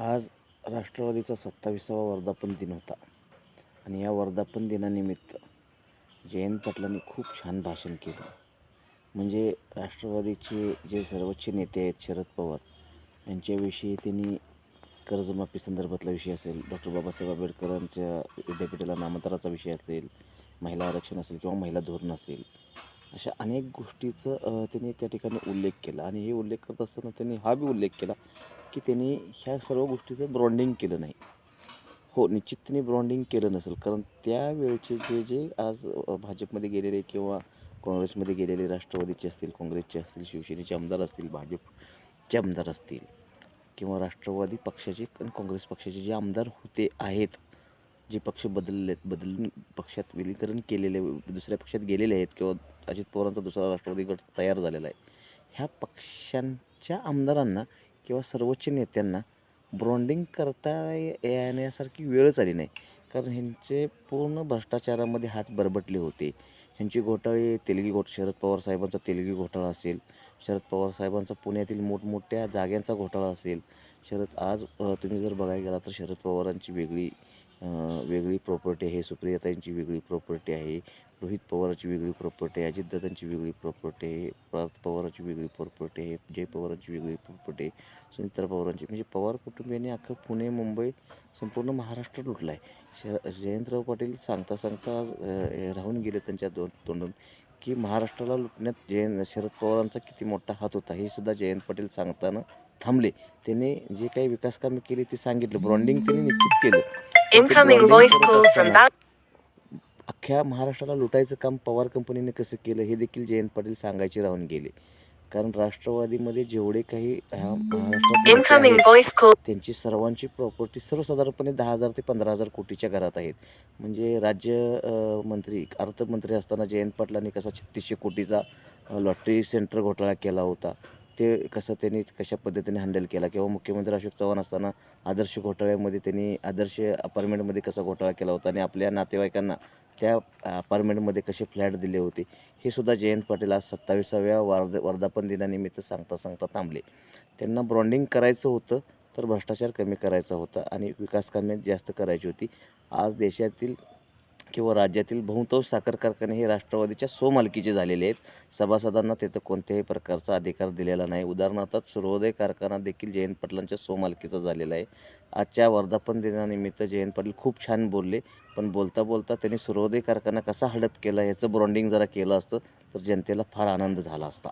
आज राष्ट्रवादीचा 27वा वर्धापन दिन होता आणि या वर्धापन दिनानिमित्त जयंत पाटलांनी खूप छान भाषण केलं. म्हणजे राष्ट्रवादीचे जे सर्वोच्च नेते आहेत शरद पवार यांच्याविषयी त्यांनी कर्जमाफी संदर्भातला विषय असेल, डॉक्टर बाबासाहेब आंबेडकरांच्या विद्यापीठाला नामंतराचा विषय असेल, महिला आरक्षण असेल किंवा महिला धोरण असेल, अशा अनेक गोष्टीचं त्यांनी त्या ठिकाणी उल्लेख केला. आणि हे उल्लेख करत असताना त्यांनी हा बी उल्लेख केला की त्यांनी ह्या सर्व गोष्टीचं ब्रँडिंग केलं नाही. हो, निश्चित त्यांनी ब्रँडिंग केलं नसेल, कारण त्यावेळचे जे जे आज भाजपमध्ये गेलेले किंवा काँग्रेसमध्ये गेलेले राष्ट्रवादीचे असतील, काँग्रेसचे असतील, शिवसेनेचे आमदार असतील, भाजपचे आमदार असतील किंवा राष्ट्रवादी पक्षाचे आणि काँग्रेस पक्षाचे जे आमदार होते आहेत, जे पक्ष बदलले आहेत, बदलून पक्षात विलीनीकरण केलेले, दुसऱ्या पक्षात गेलेले आहेत किंवा अजित पवारांचा दुसरा राष्ट्रवादी गट तयार झालेला आहे, ह्या पक्षांच्या आमदारांना किंवा सर्वोच्च नेत्यांना ब्रँडिंग करता येण्यासारखी वेळच आली नाही. कारण ह्यांचे पूर्ण भ्रष्टाचारामध्ये हात बरबटले होते. ह्यांचे घोटाळे शरद पवार साहेबांचा तेलगी घोटाळा असेल, शरद पवार साहेबांचा पुण्यातील मोठमोठ्या जाग्यांचा घोटाळा असेल. आज तुम्ही जर बघायला गेला तर शरद पवारांची वेगळी प्रॉपर्टी आहे, सुप्रियाताईंची वेगळी प्रॉपर्टी आहे, रोहित पवारांची वेगळी प्रॉपर्टी आहे, अजितदादांची वेगळी प्रॉपर्टी आहे, पार्थ पवारांची वेगळी प्रॉपर्टी आहे, जय पवारांची वेगळी प्रॉपर्टी आहे, सुनीता पवारांची. म्हणजे पवार कुटुंबियांनी अख्खं पुणे, मुंबई, संपूर्ण महाराष्ट्र लुटला आहे. जयंतराव पाटील सांगता राहून गेले त्यांच्या तोंडून की महाराष्ट्राला लुटण्यात शरद पवारांचा किती मोठा हात होता, हे सुद्धा जयंत पाटील सांगताना थांबले. त्यांनी जे काही विकास कामे केली ते सांगितलं, ब्रँडिंग त्यांनी निश्चित केलं. Incoming voice call from अख्ख्या महाराष्ट्राला लुटायचं काम पवार कंपनीने कसं केलं हे देखील जयंत पाटील सांगायचे राहून गेले. कारण राष्ट्रवादीमध्ये जेवढे काही incoming voice call. त्यांची सर्वांची प्रॉपर्टी सर्वसाधारणपणे 10,000 ते 15,000 कोटीच्या घरात आहेत. म्हणजे राज्य अर्थमंत्री असताना जयंत पाटलांनी कसा 3600 कोटीचा लॉटरी सेंटर घोटाळा केला होता, ते त्यांनी कशा पद्धतीने हँडल केला. किंवा मुख्यमंत्री अशोक चव्हाण असताना आदर्श घोटाळ्यामध्ये त्यांनी आदर्श अपार्टमेंटमध्ये कसा घोटाळा केला होता आणि आपल्या नातेवाईकांना त्या अपार्टमेंटमध्ये कसे फ्लॅट दिले होते, हे सुद्धा जयंत पाटील आज 27व्या वर्धापन दिनानिमित्त सांगता थांबले. त्यांना ब्रँडिंग करायचं होतं तर भ्रष्टाचार कमी करायचा होता आणि विकास कामे जास्त करायची होती. आज देशातील किंवा राज्यातील बहुतांश साखर कारखाने हे राष्ट्रवादीच्या स्वमालकीचे झालेले आहेत. सभासदांना तिथं कोणत्याही प्रकारचा अधिकार दिलेला नाही. उदाहरणार्थ सूर्योदय कारखाना देखील जयंत पाटलांच्या स्वमालकीचा झालेला आहे. आजच्या वर्धापन दिनानिमित्त जयंत पाटील खूप छान बोलले, पण बोलता बोलता त्यांनी सूर्योदय कारखाना कसा हडप केला याचं ब्रँडिंग जरा केलं असतं तर जनतेला फार आनंद झाला असता.